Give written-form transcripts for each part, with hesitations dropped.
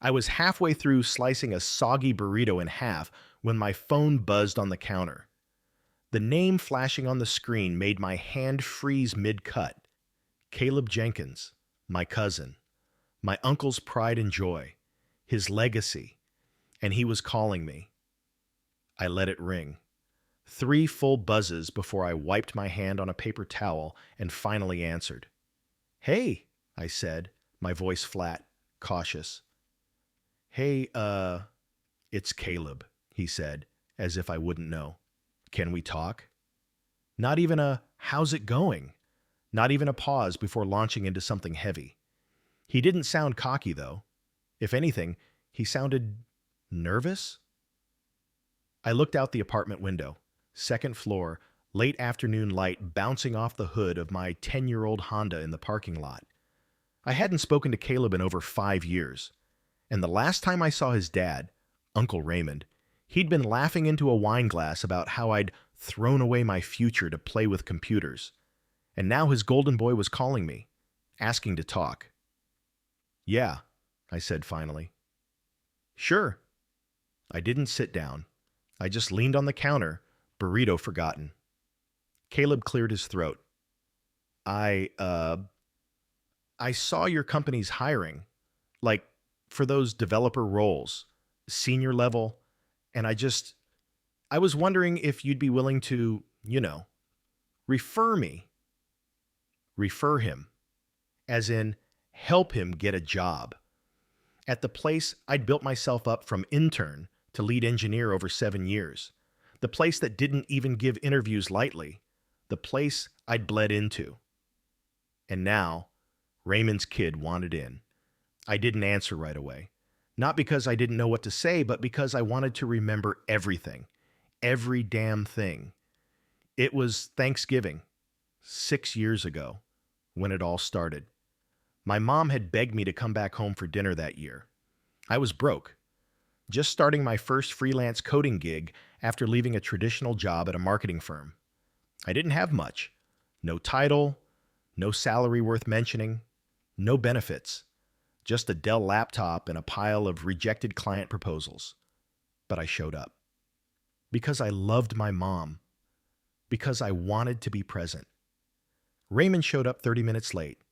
I was halfway through slicing a soggy burrito in half when my phone buzzed on the counter. The name flashing on the screen made my hand freeze mid-cut. Caleb Jenkins, my cousin, my uncle's pride and joy, his legacy, and he was calling me. I let it ring. 3 full buzzes before I wiped my hand on a paper towel and finally answered. "Hey," I said, my voice flat, cautious. "Hey, it's Caleb," he said, as if I wouldn't know. "Can we talk?" Not even a, "How's it going?" Not even a pause before launching into something heavy. He didn't sound cocky, though. If anything, he sounded nervous. I looked out the apartment window. Second floor, late afternoon light bouncing off the hood of my 10-year-old Honda in the parking lot. I hadn't spoken to Caleb in over 5 years. And the last time I saw his dad, Uncle Raymond, he'd been laughing into a wine glass about how I'd thrown away my future to play with computers. And now his golden boy was calling me, asking to talk. "Yeah," I said finally. "Sure." I didn't sit down. I just leaned on the counter, burrito forgotten. Caleb cleared his throat. I, uh, I saw your company's hiring, like for those developer roles, senior level, and I was wondering if you'd be willing to, refer me. Refer him, as in help him get a job. At the place I'd built myself up from intern to lead engineer over 7 years. The place that didn't even give interviews lightly. The place I'd bled into. And now, Raymond's kid wanted in. I didn't answer right away. Not because I didn't know what to say, but because I wanted to remember everything. Every damn thing. It was Thanksgiving, 6 years ago, when it all started. My mom had begged me to come back home for dinner that year. I was broke. Just starting my first freelance coding gig after leaving a traditional job at a marketing firm. I didn't have much. No title, no salary worth mentioning, no benefits. Just a Dell laptop and a pile of rejected client proposals. But I showed up. Because I loved my mom. Because I wanted to be present. Raymond showed up 30 minutes late,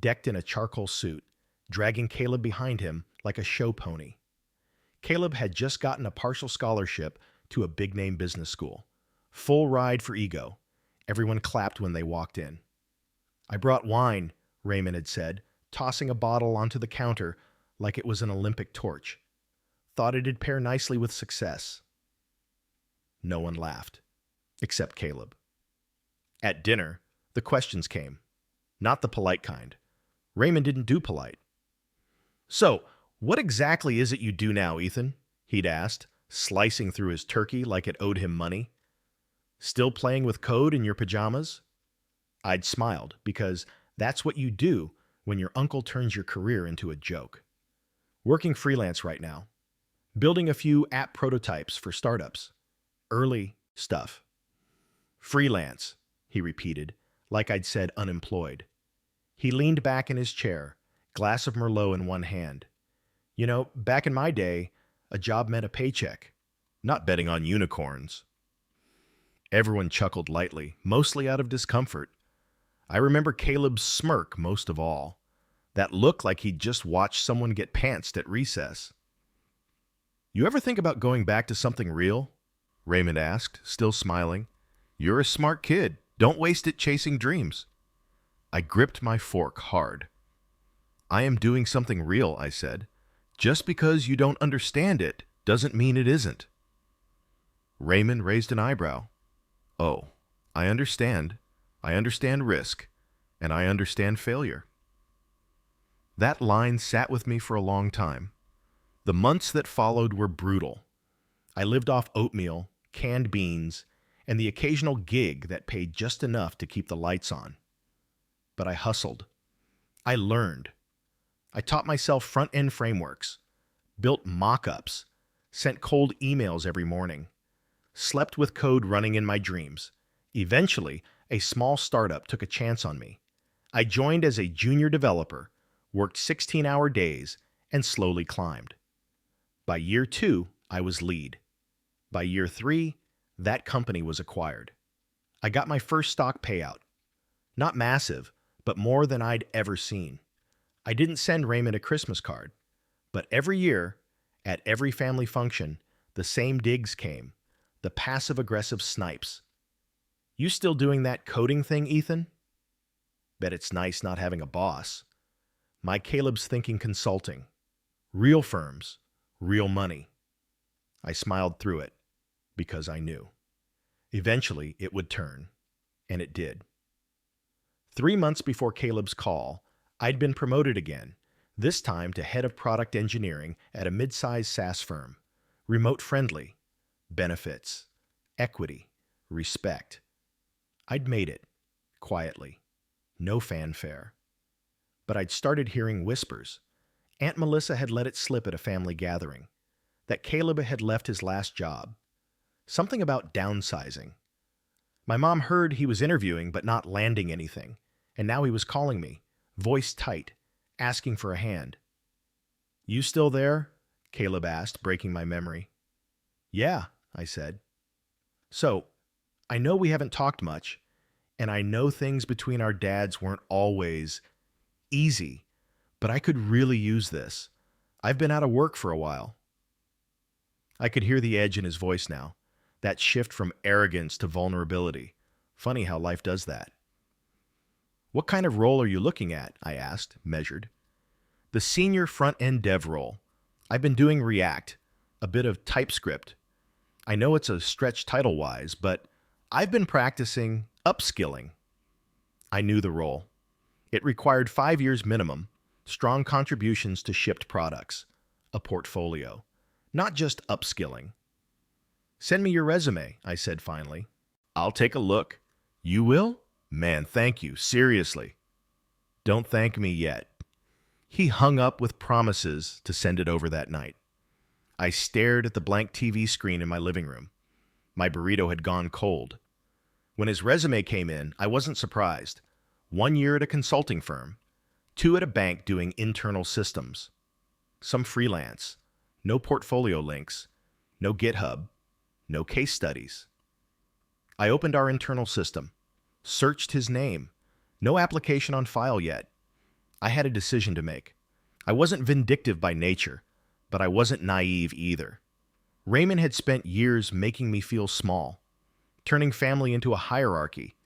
decked in a charcoal suit, dragging Caleb behind him like a show pony. Caleb had just gotten a partial scholarship to a big-name business school. Full ride for ego. Everyone clapped when they walked in. "I brought wine," Raymond had said, tossing a bottle onto the counter like it was an Olympic torch. Thought it'd pair nicely with success. No one laughed, except Caleb. At dinner, the questions came. Not the polite kind. Raymond didn't do polite. "So, what exactly is it you do now, Ethan?" he'd asked, slicing through his turkey like it owed him money. "Still playing with code in your pajamas?" I'd smiled, because that's what you do when your uncle turns your career into a joke. "Working freelance right now. Building a few app prototypes for startups. Early stuff." "Freelance," he repeated, like I'd said unemployed. He leaned back in his chair, glass of Merlot in one hand. Back in my day, a job meant a paycheck, not betting on unicorns. Everyone chuckled lightly, mostly out of discomfort. I remember Caleb's smirk most of all. That look like he'd just watched someone get pantsed at recess. "You ever think about going back to something real?" Raymond asked, still smiling. "You're a smart kid. Don't waste it chasing dreams." I gripped my fork hard. "I am doing something real," I said. "Just because you don't understand it doesn't mean it isn't." Raymond raised an eyebrow. "Oh, I understand. I understand risk, and I understand failure." That line sat with me for a long time. The months that followed were brutal. I lived off oatmeal, canned beans, and the occasional gig that paid just enough to keep the lights on. But I hustled. I learned. I taught myself front-end frameworks, built mock-ups, sent cold emails every morning, slept with code running in my dreams. Eventually, a small startup took a chance on me. I joined as a junior developer, worked 16-hour days, and slowly climbed. By year 2, I was lead. By year 3, that company was acquired. I got my first stock payout. Not massive, but more than I'd ever seen. I didn't send Raymond a Christmas card, but every year, at every family function, the same digs came, the passive-aggressive snipes. "You still doing that coding thing, Ethan?" Bet it's nice not having a boss. My Caleb's Thinking Consulting. Real firms, real money. I smiled through it, because I knew. Eventually, it would turn, and it did. 3 months before Caleb's call, I'd been promoted again, this time to head of product engineering at a mid-sized SaaS firm. Remote friendly, benefits, equity, respect. I'd made it, quietly, no fanfare. But I'd started hearing whispers. Aunt Melissa had let it slip at a family gathering, that Caleb had left his last job. Something about downsizing. My mom heard he was interviewing but not landing anything, and now he was calling me, voice tight, asking for a hand. "You still there?" Caleb asked, breaking my memory. "Yeah," I said. "So, I know we haven't talked much, and I know things between our dads weren't always easy, but I could really use this. I've been out of work for a while." I could hear the edge in his voice now, that shift from arrogance to vulnerability. Funny how life does that. "What kind of role are you looking at?" I asked, measured. "The senior front-end dev role. I've been doing React, a bit of TypeScript. I know it's a stretch title-wise, but I've been practicing upskilling." I knew the role. It required 5 years minimum, strong contributions to shipped products, a portfolio, not just upskilling. "Send me your resume," I said finally. "I'll take a look." "You will? Man, thank you, seriously." "Don't thank me yet." He hung up with promises to send it over that night. I stared at the blank TV screen in my living room. My burrito had gone cold. When his resume came in, I wasn't surprised. 1 year at a consulting firm, 2 at a bank doing internal systems. Some freelance, no portfolio links, no GitHub, no case studies. I opened our internal system, searched his name. No application on file yet. I had a decision to make. I wasn't vindictive by nature, but I wasn't naive either. Raymond had spent years making me feel small, turning family into a hierarchy,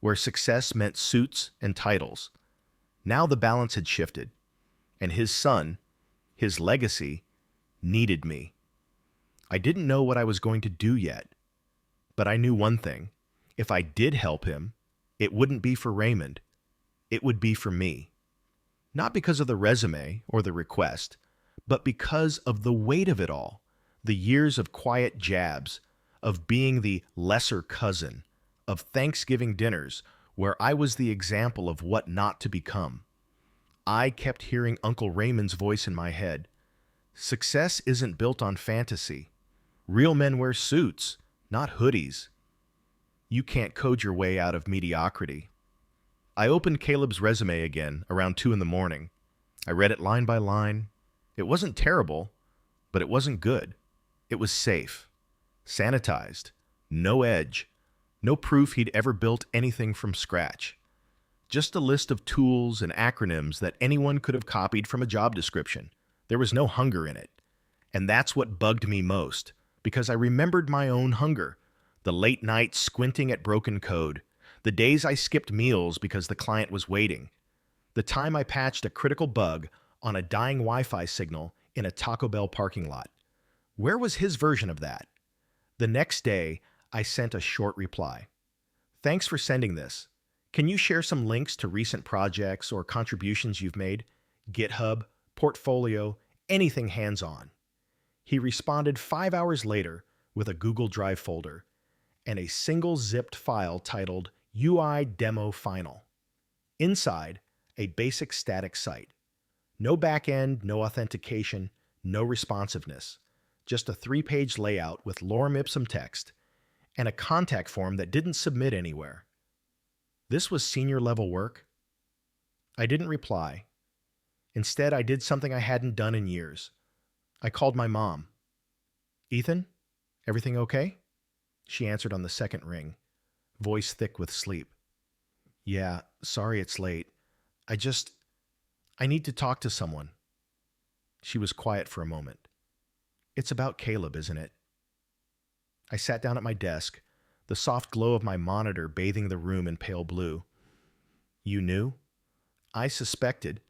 where success meant suits and titles. Now the balance had shifted, and his son, his legacy, needed me. I didn't know what I was going to do yet, but I knew one thing. If I did help him, it wouldn't be for Raymond. It would be for me. Not because of the resume or the request, but because of the weight of it all, the years of quiet jabs, of being the lesser cousin, of Thanksgiving dinners where I was the example of what not to become. I kept hearing Uncle Raymond's voice in my head. Success isn't built on fantasy. Real men wear suits, not hoodies. You can't code your way out of mediocrity. I opened Caleb's resume again around 2 in the morning. I read it line by line. It wasn't terrible, but it wasn't good. It was safe, sanitized, no edge, no proof he'd ever built anything from scratch. Just a list of tools and acronyms that anyone could have copied from a job description. There was no hunger in it. And that's what bugged me most, because I remembered my own hunger. The late nights squinting at broken code, the days I skipped meals because the client was waiting, the time I patched a critical bug on a dying Wi-Fi signal in a Taco Bell parking lot. Where was his version of that? The next day, I sent a short reply. "Thanks for sending this. Can you share some links to recent projects or contributions you've made? GitHub, portfolio, anything hands-on." He responded 5 hours later with a Google Drive folder and a single zipped file titled UI Demo Final. Inside, a basic static site. No backend, no authentication, no responsiveness. Just a 3-page layout with lorem ipsum text and a contact form that didn't submit anywhere. This was senior level work? I didn't reply. Instead, I did something I hadn't done in years. I called my mom. Ethan, everything okay? She answered on the second ring, voice thick with sleep. Yeah, sorry it's late. I just, I need to talk to someone. She was quiet for a moment. It's about Caleb, isn't it? I sat down at my desk, the soft glow of my monitor bathing the room in pale blue. You knew? I suspected.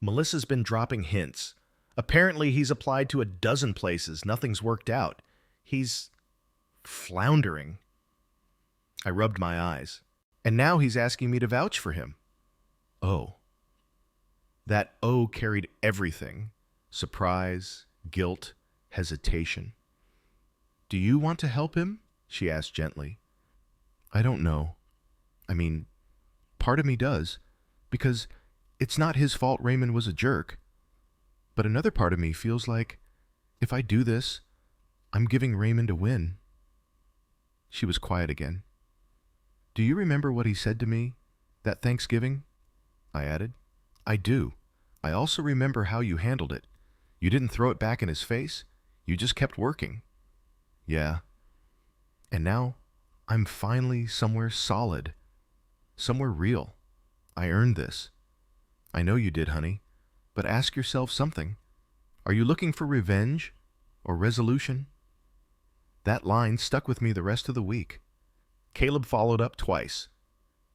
Melissa's been dropping hints. Apparently, he's applied to a dozen places. Nothing's worked out. He's floundering. I rubbed my eyes. And now he's asking me to vouch for him. Oh. That oh carried everything. Surprise, guilt, hesitation. Do you want to help him? She asked gently. I don't know. I mean, part of me does, because it's not his fault Raymond was a jerk. But another part of me feels like, if I do this, I'm giving Raymond a win. She was quiet again. Do you remember what he said to me that Thanksgiving? I added. I do. I also remember how you handled it. You didn't throw it back in his face. You just kept working. Yeah. And now I'm finally somewhere solid, somewhere real. I earned this. I know you did, honey, but ask yourself something. Are you looking for revenge or resolution? That line stuck with me the rest of the week. Caleb followed up twice.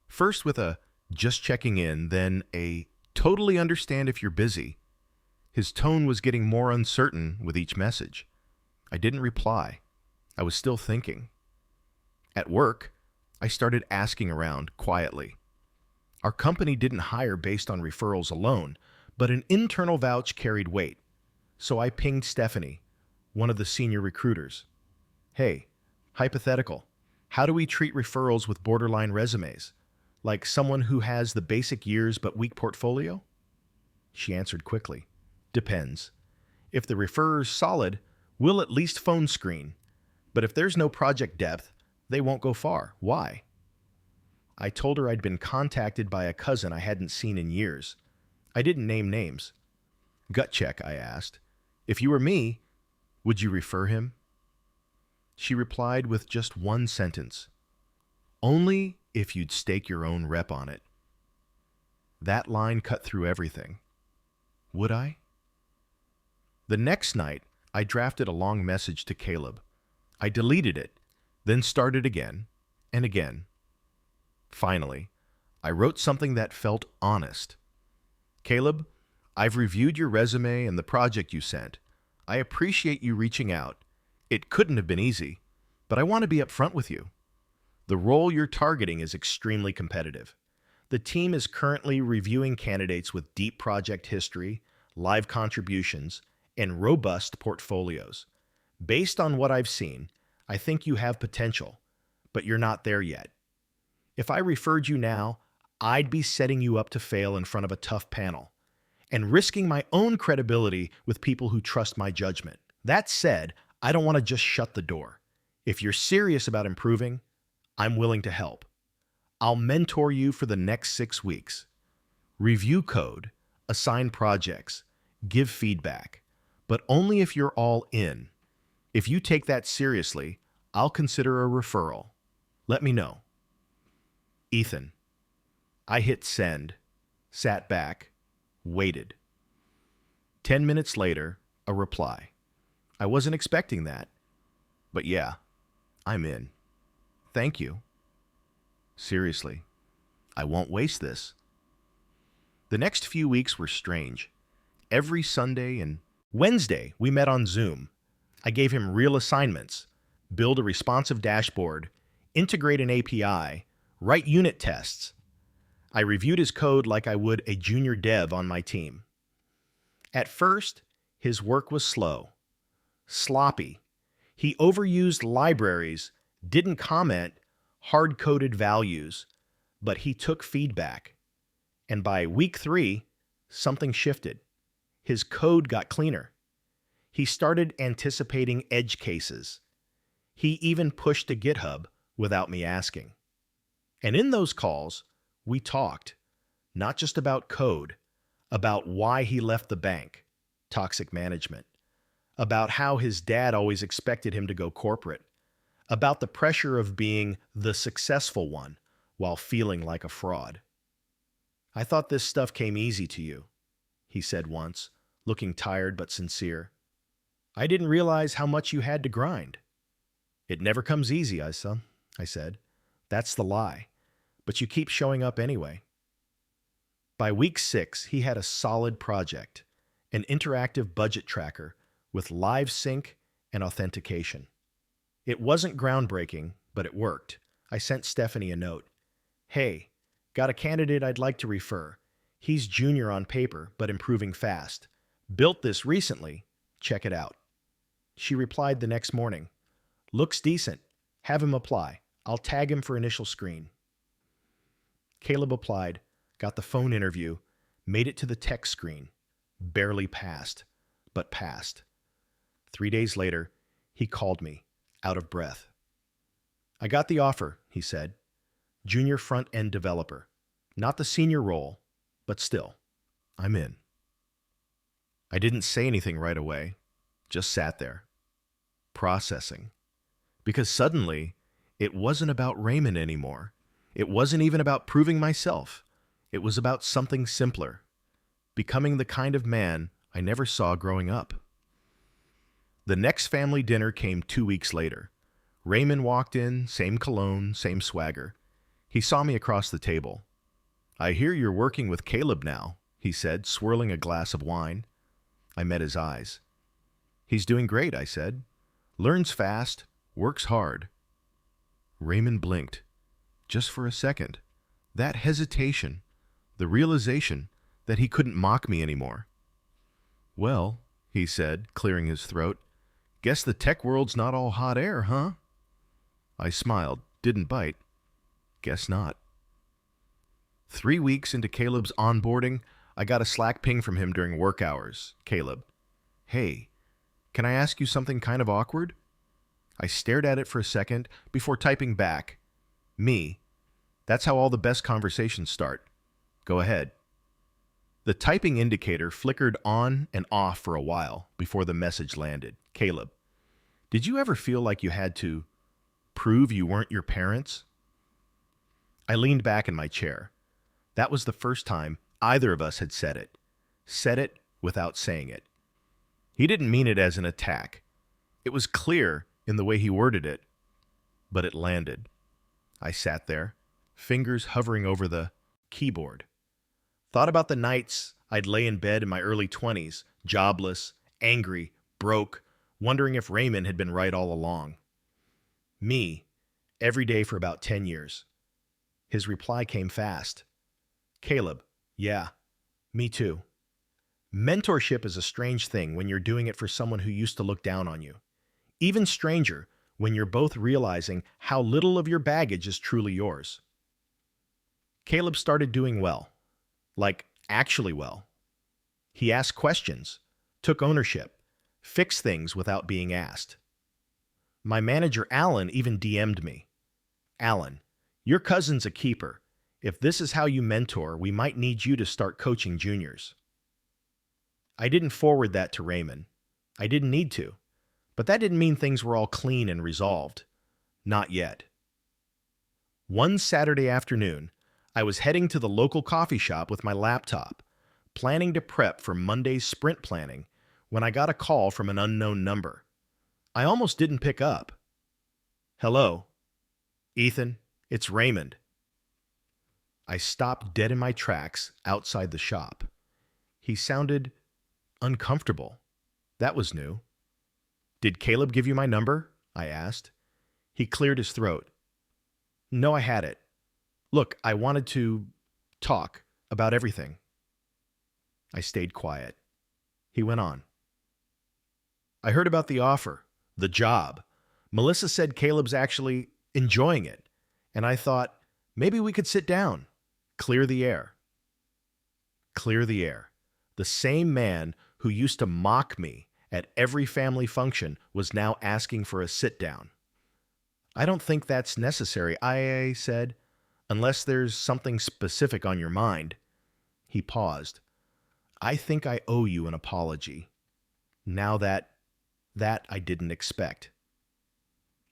First with a just checking in, then a totally understand if you're busy. His tone was getting more uncertain with each message. I didn't reply. I was still thinking. At work, I started asking around quietly. Our company didn't hire based on referrals alone, but an internal vouch carried weight. So I pinged Stephanie, one of the senior recruiters. Hey, hypothetical. How do we treat referrals with borderline resumes? Like someone who has the basic years but weak portfolio? She answered quickly. Depends. If the referrer's solid, we'll at least phone screen. But if there's no project depth, they won't go far. Why? I told her I'd been contacted by a cousin I hadn't seen in years. I didn't name names. Gut check, I asked. If you were me, would you refer him? She replied with just one sentence. Only if you'd stake your own rep on it. That line cut through everything. Would I? The next night, I drafted a long message to Caleb. I deleted it, then started again and again. Finally, I wrote something that felt honest. Caleb, I've reviewed your resume and the project you sent. I appreciate you reaching out. It couldn't have been easy, but I want to be upfront with you. The role you're targeting is extremely competitive. The team is currently reviewing candidates with deep project history, live contributions, and robust portfolios. Based on what I've seen, I think you have potential, but you're not there yet. If I referred you now, I'd be setting you up to fail in front of a tough panel and risking my own credibility with people who trust my judgment. That said, I don't want to just shut the door. If you're serious about improving, I'm willing to help. I'll mentor you for the next 6 weeks. Review code, assign projects, give feedback, but only if you're all in. If you take that seriously, I'll consider a referral. Let me know. Ethan. I hit send, sat back, waited. 10 minutes later, a reply. I wasn't expecting that, but yeah, I'm in. Thank you. Seriously, I won't waste this. The next few weeks were strange. Every Sunday and Wednesday, we met on Zoom. I gave him real assignments, build a responsive dashboard, integrate an API, write unit tests. I reviewed his code like I would a junior dev on my team. At first, his work was slow, sloppy. He overused libraries, didn't comment, hard-coded values, but he took feedback. And by week 3, something shifted. His code got cleaner. He started anticipating edge cases. He even pushed to GitHub without me asking. And in those calls, we talked, not just about code. about why he left the bank, toxic management, about how his dad always expected him to go corporate, about the pressure of being the successful one while feeling like a fraud. "I thought this stuff came easy to you," he said once, looking tired but sincere. "I didn't realize how much you had to grind." "It never comes easy, I said. "That's the lie. But you keep showing up anyway." By week 6, he had a solid project, an interactive budget tracker with live sync and authentication. It wasn't groundbreaking, but it worked. I sent Stephanie a note. "Hey, got a candidate I'd like to refer. He's junior on paper, but improving fast. Built this recently. Check it out." She replied the next morning. "Looks decent. Have him apply. I'll tag him for initial screen." Caleb applied, got the phone interview, made it to the tech screen. Barely passed, but passed. 3 days later, he called me, out of breath. "I got the offer," he said. "Junior front-end developer. Not the senior role, but still, I'm in." I didn't say anything right away, just sat there, processing. Because suddenly, it wasn't about Raymond anymore. It wasn't even about proving myself. It was about something simpler, becoming the kind of man I never saw growing up. The next family dinner came 2 weeks later. Raymond walked in, same cologne, same swagger. He saw me across the table. "I hear you're working with Caleb now," he said, swirling a glass of wine. I met his eyes. "He's doing great," I said. "Learns fast, works hard." Raymond blinked, just for a second. That hesitation, the realization that he couldn't mock me anymore. "Well," he said, clearing his throat, "guess the tech world's not all hot air, huh?" I smiled, didn't bite. Guess not. 3 weeks into Caleb's onboarding, I got a Slack ping from him during work hours. "Caleb, hey, can I ask you something kind of awkward?" I stared at it for a second before typing back, "Me. That's how all the best conversations start. Go ahead." The typing indicator flickered on and off for a while before the message landed. "Caleb, did you ever feel like you had to prove you weren't your parents?" I leaned back in my chair. That was the first time either of us had said it. Said it without saying it. He didn't mean it as an attack. It was clear in the way he worded it, but it landed. I sat there, fingers hovering over the keyboard. Thought about the nights I'd lay in bed in my early 20s, jobless, angry, broke, wondering if Raymond had been right all along. Me, every day for about 10 years. His reply came fast. "Caleb, yeah, me too." Mentorship is a strange thing when you're doing it for someone who used to look down on you. Even stranger when you're both realizing how little of your baggage is truly yours. Caleb started doing well. Like, actually well. He asked questions, took ownership, fixed things without being asked. My manager, Alan, even DM'd me. "Alan, your cousin's a keeper. If this is how you mentor, we might need you to start coaching juniors." I didn't forward that to Raymond. I didn't need to. But that didn't mean things were all clean and resolved. Not yet. One Saturday afternoon, I was heading to the local coffee shop with my laptop, planning to prep for Monday's sprint planning, when I got a call from an unknown number. I almost didn't pick up. "Hello, Ethan, it's Raymond." I stopped dead in my tracks outside the shop. He sounded uncomfortable. That was new. "Did Caleb give you my number?" I asked. He cleared his throat. "No, I had it. Look, I wanted to talk about everything." I stayed quiet. He went on. "I heard about the offer, the job. Melissa said Caleb's actually enjoying it, and I thought maybe we could sit down, clear the air." Clear the air. The same man who used to mock me at every family function was now asking for a sit-down. "I don't think that's necessary," I said, "unless there's something specific on your mind." He paused. I think I owe you an apology. Now that I didn't expect.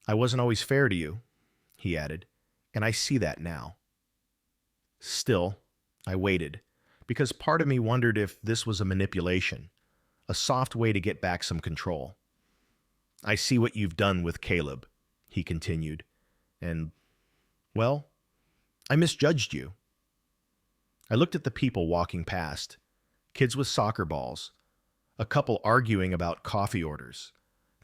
I wasn't always fair to you, he added, and I see that now. Still, I waited, because part of me wondered if this was a manipulation, a soft way to get back some control. I see what you've done with Caleb, he continued, and, well, I misjudged you. I looked at the people walking past, kids with soccer balls, a couple arguing about coffee orders.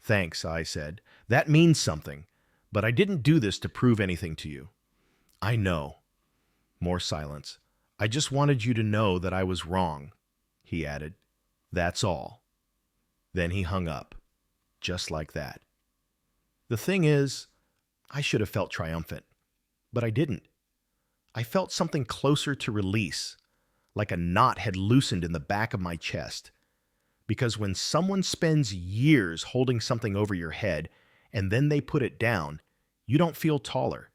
Thanks, I said. That means something, but I didn't do this to prove anything to you. I know. More silence. I just wanted you to know that I was wrong, he added. That's all. Then he hung up, just like that. The thing is, I should have felt triumphant, but I didn't. I felt something closer to release, like a knot had loosened in the back of my chest. Because when someone spends years holding something over your head and then they put it down, you don't feel taller.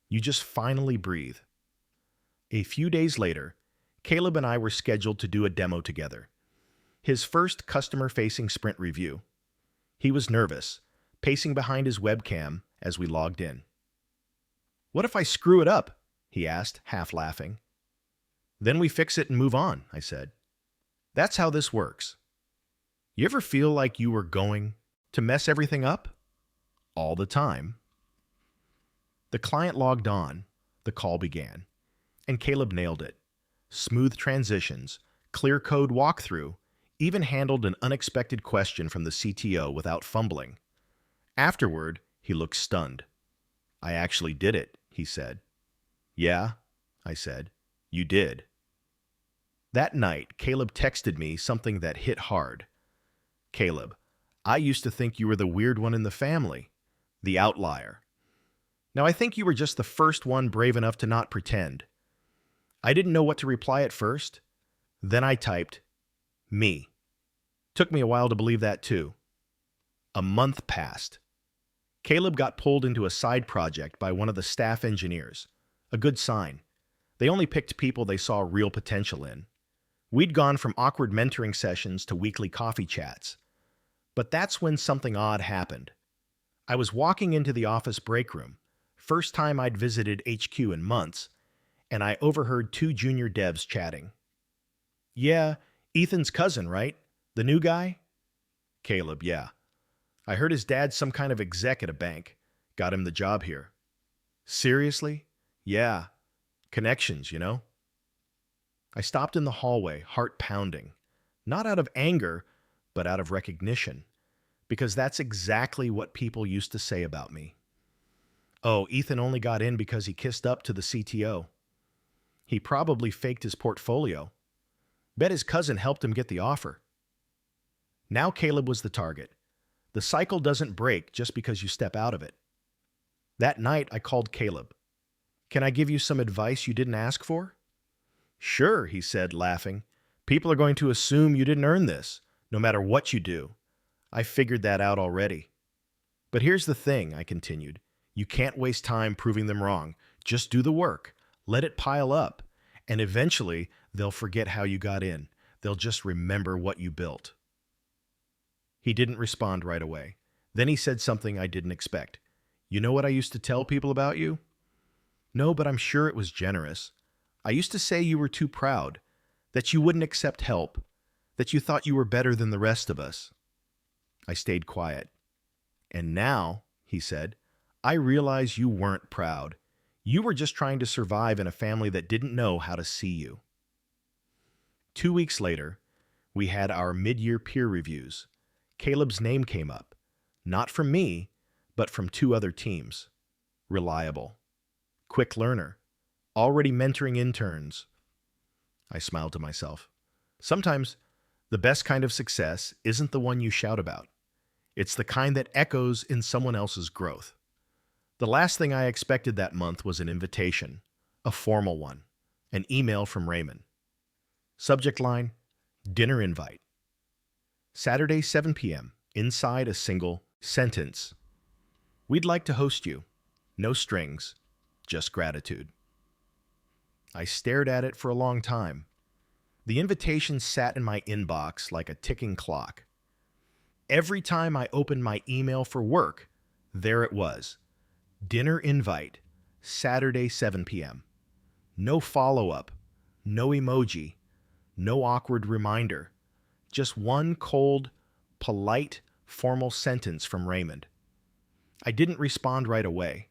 You just finally breathe. A few days later, Caleb and I were scheduled to do a demo together. His first customer-facing sprint review. He was nervous, pacing behind his webcam as we logged in. "What if I screw it up?" he asked, half laughing. "Then we fix it and move on," I said. That's how this works. You ever feel like you were going to mess everything up? All the time. The client logged on, the call began, and Caleb nailed it. Smooth transitions, clear code walkthrough, even handled an unexpected question from the CTO without fumbling. Afterward, he looked stunned. "I actually did it," he said. "Yeah," I said. "You did." That night, Caleb texted me something that hit hard. "Caleb, I used to think you were the weird one in the family, the outlier. Now I think you were just the first one brave enough to not pretend." I didn't know what to reply at first. Then I typed, "Me." Took me a while to believe that too. A month passed. Caleb got pulled into a side project by one of the staff engineers. A good sign. They only picked people they saw real potential in. We'd gone from awkward mentoring sessions to weekly coffee chats. But that's when something odd happened. I was walking into the office break room, first time I'd visited HQ in months, and I overheard two junior devs chatting. "Yeah, Ethan's cousin, right? The new guy?" Caleb, "Yeah. I heard his dad's some kind of exec at a bank. Got him the job here." "Seriously?" "Yeah. Connections, you know?" I stopped in the hallway, heart pounding. Not out of anger, but out of recognition. Because that's exactly what people used to say about me. "Oh, Ethan only got in because he kissed up to the CTO. He probably faked his portfolio. Bet his cousin helped him get the offer." Now Caleb was the target. The cycle doesn't break just because you step out of it. That night, I called Caleb. "Can I give you some advice you didn't ask for?" "Sure," he said, laughing. "People are going to assume you didn't earn this, no matter what you do. I figured that out already." "But here's the thing," I continued. "You can't waste time proving them wrong. Just do the work. Let it pile up. And eventually, they'll forget how you got in. They'll just remember what you built." He didn't respond right away. Then he said something I didn't expect. "You know what I used to tell people about you?" "No, but I'm sure it was generous. I used to say you were too proud, that you wouldn't accept help, that you thought you were better than the rest of us." I stayed quiet. "And now," he said, "I realize you weren't proud. You were just trying to survive in a family that didn't know how to see you." 2 weeks later, we had our mid-year peer reviews. Caleb's name came up, not from me, but from two other teams. Reliable. Quick learner. Already mentoring interns. I smiled to myself. Sometimes, the best kind of success isn't the one you shout about. It's the kind that echoes in someone else's growth. The last thing I expected that month was an invitation, a formal one, an email from Raymond. Subject line, dinner invite. Saturday, 7 p.m., inside a single sentence. "We'd like to host you. No strings, just gratitude." I stared at it for a long time. The invitation sat in my inbox like a ticking clock. Every time I opened my email for work, there it was. Dinner invite, Saturday 7 p.m. No follow-up, no emoji, no awkward reminder. Just one cold, polite, formal sentence from Raymond. I didn't respond right away.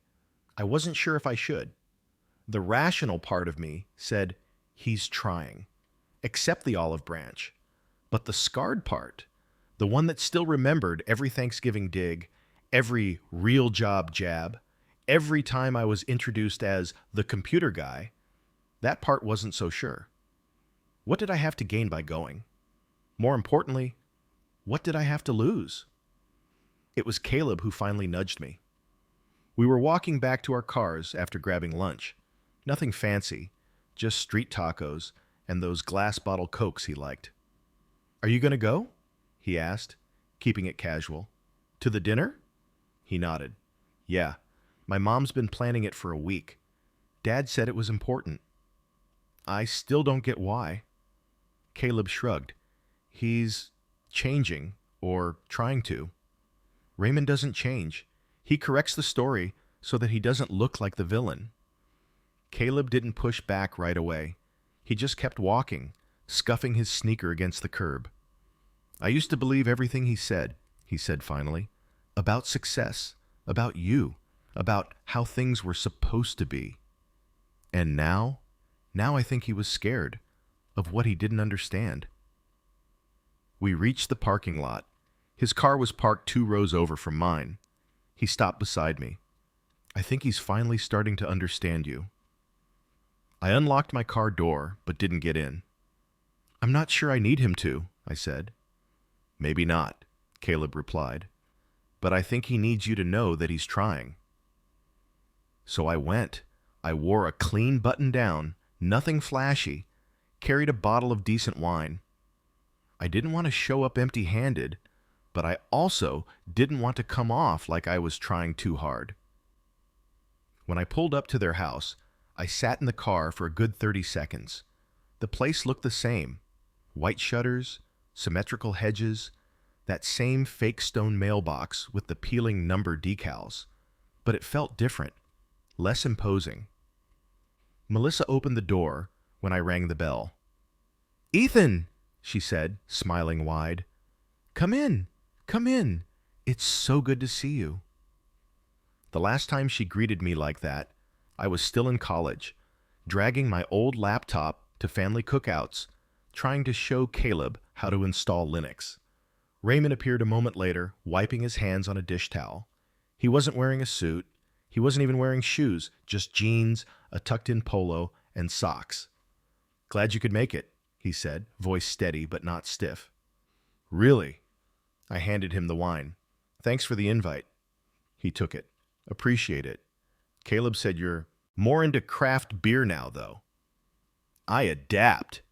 I wasn't sure if I should. The rational part of me said, he's trying. Accept the olive branch. But the scarred part, the one that still remembered every Thanksgiving dig, every real job jab, every time I was introduced as the computer guy, that part wasn't so sure. What did I have to gain by going? More importantly, what did I have to lose? It was Caleb who finally nudged me. We were walking back to our cars after grabbing lunch. Nothing fancy, just street tacos and those glass bottle Cokes he liked. "Are you going to go?" he asked, keeping it casual. "To the dinner?" He nodded. "Yeah, my mom's been planning it for a week. Dad said it was important." "I still don't get why." Caleb shrugged. "He's changing, or trying to. Raymond doesn't change. He corrects the story so that he doesn't look like the villain." Caleb didn't push back right away. He just kept walking, scuffing his sneaker against the curb. "I used to believe everything he said finally. About success, about you, about how things were supposed to be. And now I think he was scared of what he didn't understand." We reached the parking lot. His car was parked 2 rows over from mine. He stopped beside me. "I think he's finally starting to understand you." I unlocked my car door, but didn't get in. "I'm not sure I need him to," I said. "Maybe not," Caleb replied. "But I think he needs you to know that he's trying." So I went. I wore a clean button down, nothing flashy, carried a bottle of decent wine. I didn't want to show up empty-handed, but I also didn't want to come off like I was trying too hard. When I pulled up to their house, I sat in the car for a good 30 seconds. The place looked the same. White shutters, symmetrical hedges, that same fake stone mailbox with the peeling number decals. But it felt different, less imposing. Melissa opened the door when I rang the bell. "Ethan," she said, smiling wide. Come in. Come in. It's so good to see you." The last time she greeted me like that, I was still in college, dragging my old laptop to family cookouts, trying to show Caleb how to install Linux. Raymond appeared a moment later, wiping his hands on a dish towel. He wasn't wearing a suit. He wasn't even wearing shoes, just jeans, a tucked-in polo, and socks. "Glad you could make it," he said, voice steady but not stiff. "Really?" I handed him the wine. "Thanks for the invite." He took it. "Appreciate it. Caleb said you're more into craft beer now, though." "I adapt."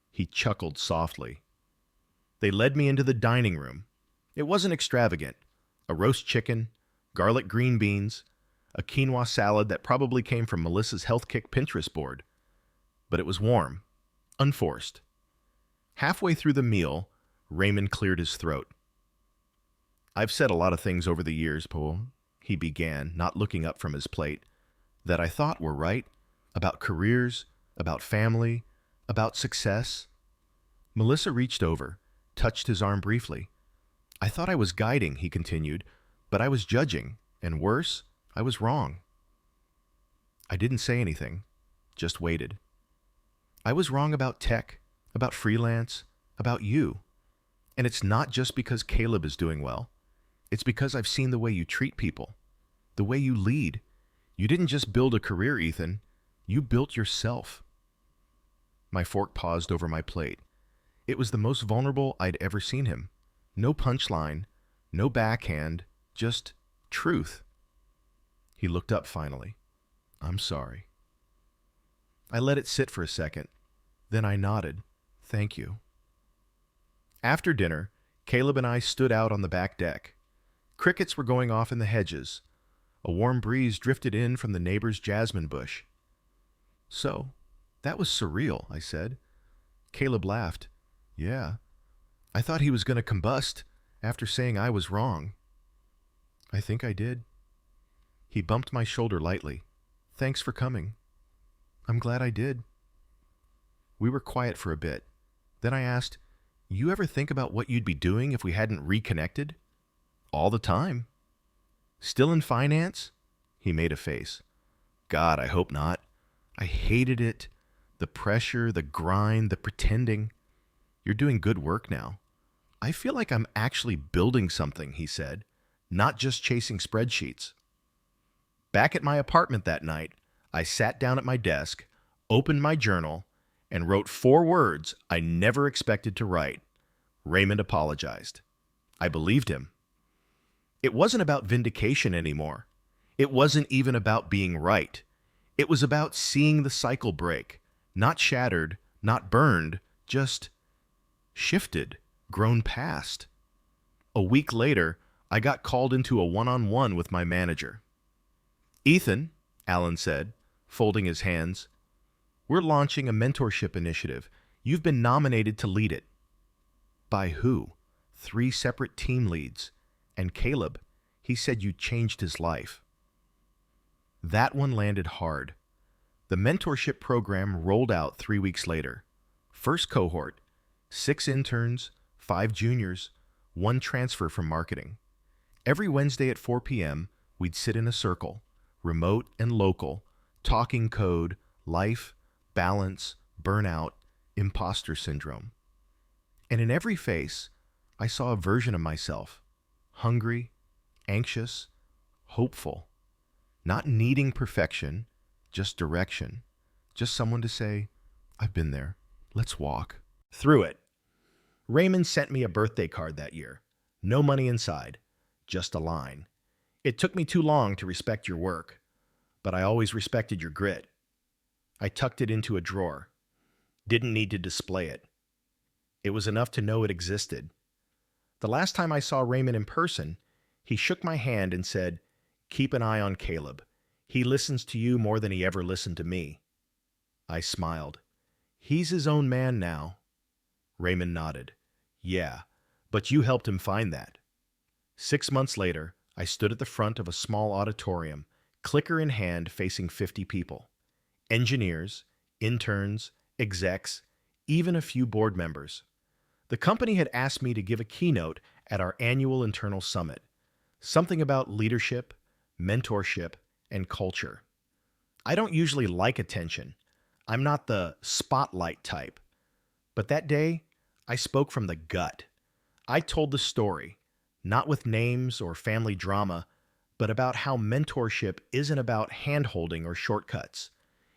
He chuckled softly. They led me into the dining room. It wasn't extravagant. A roast chicken, garlic green beans, a quinoa salad that probably came from Melissa's Health Kick Pinterest board. But it was warm, unforced. Halfway through the meal, Raymond cleared his throat. "I've said a lot of things over the years, Paul," he began, not looking up from his plate, "that I thought were right, about careers, about family, about success." Melissa reached over, touched his arm briefly. "I thought I was guiding," he continued, "but I was judging, and worse, I was wrong." I didn't say anything, just waited. I was wrong about tech, about freelance, about you. And it's not just because Caleb is doing well. It's because I've seen the way you treat people, the way you lead. You didn't just build a career, Ethan. You built yourself. My fork paused over my plate. It was the most vulnerable I'd ever seen him. No punchline, no backhand, just truth. He looked up finally. "I'm sorry." I let it sit for a second. Then I nodded. "Thank you." After dinner, Caleb and I stood out on the back deck. Crickets were going off in the hedges. A warm breeze drifted in from the neighbor's jasmine bush. "So, that was surreal," I said. Caleb laughed. Yeah, I thought he was going to combust after saying I was wrong. I think I did. He bumped my shoulder lightly. Thanks for coming. I'm glad I did. We were quiet for a bit. Then I asked, you ever think about what you'd be doing if we hadn't reconnected? All the time. Still in finance? He made a face. God, I hope not. I hated it. The pressure, the grind, the pretending. You're doing good work now. I feel like I'm actually building something, he said, not just chasing spreadsheets. Back at my apartment that night, I sat down at my desk, opened my journal, and wrote 4 words I never expected to write. Raymond apologized. I believed him. It wasn't about vindication anymore. It wasn't even about being right. It was about seeing the cycle break, not shattered, not burned, just shifted, grown past. A week later, I got called into a one-on-one with my manager. Ethan, Alan said, folding his hands, we're launching a mentorship initiative. You've been nominated to lead it. By who? 3 separate team leads. And Caleb, he said you changed his life. That one landed hard. The mentorship program rolled out 3 weeks later. First cohort, 6 interns, 5 juniors, 1 transfer from marketing. Every Wednesday at 4 p.m., we'd sit in a circle, remote and local, talking code, life, balance, burnout, imposter syndrome. And in every face, I saw a version of myself, hungry, anxious, hopeful, not needing perfection, just direction, just someone to say, I've been there, let's walk. Through it. Raymond sent me a birthday card that year. No money inside, just a line. It took me too long to respect your work, but I always respected your grit. I tucked it into a drawer. Didn't need to display it. It was enough to know it existed. The last time I saw Raymond in person, he shook my hand and said, keep an eye on Caleb. He listens to you more than he ever listened to me. I smiled. He's his own man now. Raymond nodded. Yeah, but you helped him find that. 6 months later, I stood at the front of a small auditorium, clicker in hand, facing 50 people. Engineers, interns, execs, even a few board members. The company had asked me to give a keynote at our annual internal summit, something about leadership, mentorship, and culture. I don't usually like attention. I'm not the spotlight type. But that day, I spoke from the gut. I told the story, not with names or family drama, but about how mentorship isn't about hand-holding or shortcuts.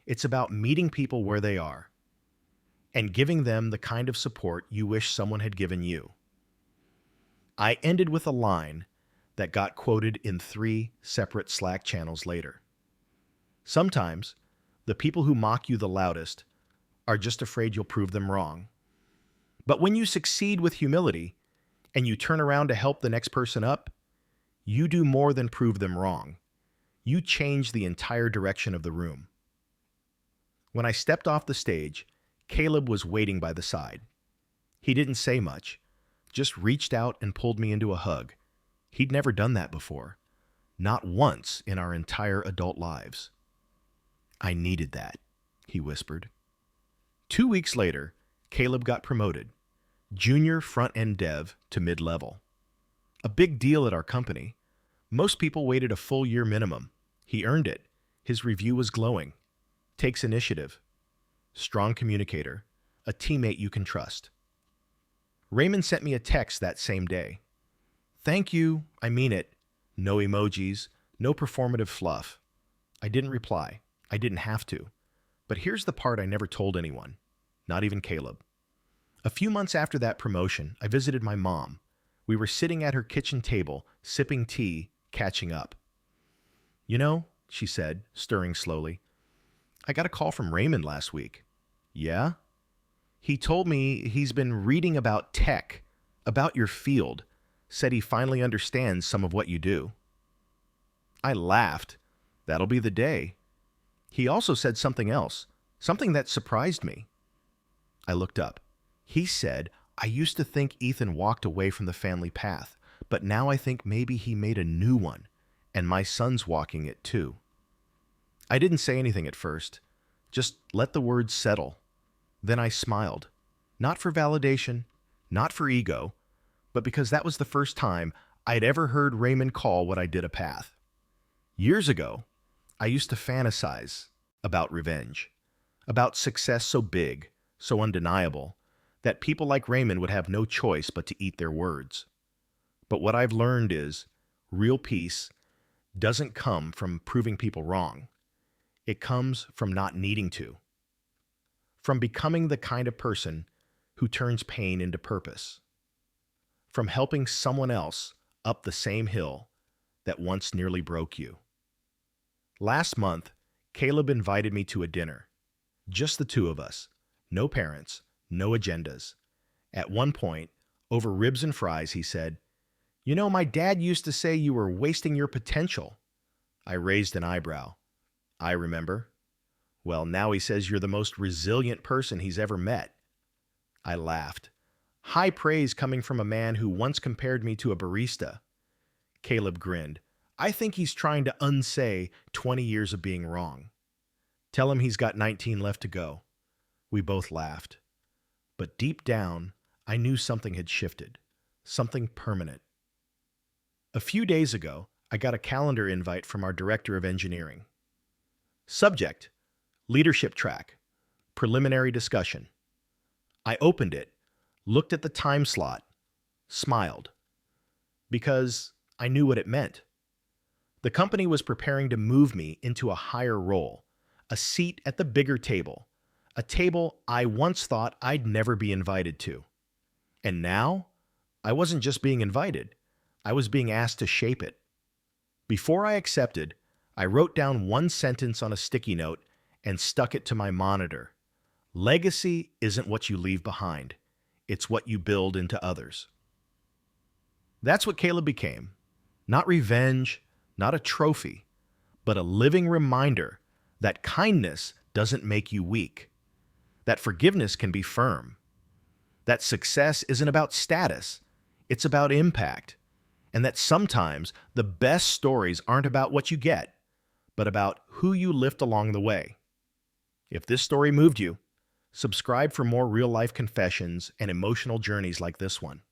It's about meeting people where they are and giving them the kind of support you wish someone had given you. I ended with a line that got quoted in 3 separate Slack channels later. Sometimes, the people who mock you the loudest are just afraid you'll prove them wrong. But when you succeed with humility and you turn around to help the next person up, you do more than prove them wrong. You change the entire direction of the room. When I stepped off the stage, Caleb was waiting by the side. He didn't say much, just reached out and pulled me into a hug. He'd never done that before, not once in our entire adult lives. I needed that, he whispered. 2 weeks later, Caleb got promoted, junior front-end dev to mid-level. A big deal at our company. Most people waited a full year minimum. He earned it. His review was glowing. Takes initiative. Strong communicator. A teammate you can trust. Raymond sent me a text that same day. Thank you, I mean it. No emojis, no performative fluff. I didn't reply. I didn't have to. But here's the part I never told anyone. Not even Caleb. A few months after that promotion, I visited my mom. We were sitting at her kitchen table, sipping tea, catching up. You know, she said, stirring slowly, I got a call from Raymond last week. Yeah? He told me he's been reading about tech, about your field, said he finally understands some of what you do. I laughed. That'll be the day. He also said something else, something that surprised me. I looked up. He said, I used to think Ethan walked away from the family path, but now I think maybe he made a new one, and my son's walking it too. I didn't say anything at first, just let the words settle. Then I smiled, not for validation, not for ego, but because that was the first time I'd ever heard Raymond call what I did a path. Years ago, I used to fantasize about revenge, about success so big, so undeniable, that people like Raymond would have no choice but to eat their words. But what I've learned is real peace doesn't come from proving people wrong. It comes from not needing to, from becoming the kind of person who turns pain into purpose, from helping someone else up the same hill that once nearly broke you. Last month, Caleb invited me to a dinner. Just the two of us. No parents, no agendas. At one point, over ribs and fries, he said, "You know, my dad used to say you were wasting your potential." I raised an eyebrow. I remember. Well, now he says you're the most resilient person he's ever met. I laughed. High praise coming from a man who once compared me to a barista. Caleb grinned. I think he's trying to unsay 20 years of being wrong. Tell him he's got 19 left to go. We both laughed. But deep down, I knew something had shifted, something permanent. A few days ago, I got a calendar invite from our director of engineering. Subject: leadership track, preliminary discussion. I opened it, looked at the time slot, smiled, because I knew what it meant. The company was preparing to move me into a higher role, a seat at the bigger table, a table I once thought I'd never be invited to. And now, I wasn't just being invited, I was being asked to shape it. Before I accepted, I wrote down one sentence on a sticky note and stuck it to my monitor. Legacy isn't what you leave behind, it's what you build into others. That's what Caleb became. Not revenge, not a trophy, but a living reminder that kindness doesn't make you weak, that forgiveness can be firm, that success isn't about status, it's about impact, and that sometimes the best stories aren't about what you get, but about who you lift along the way. If this story moved you, subscribe for more real-life confessions and emotional journeys like this one.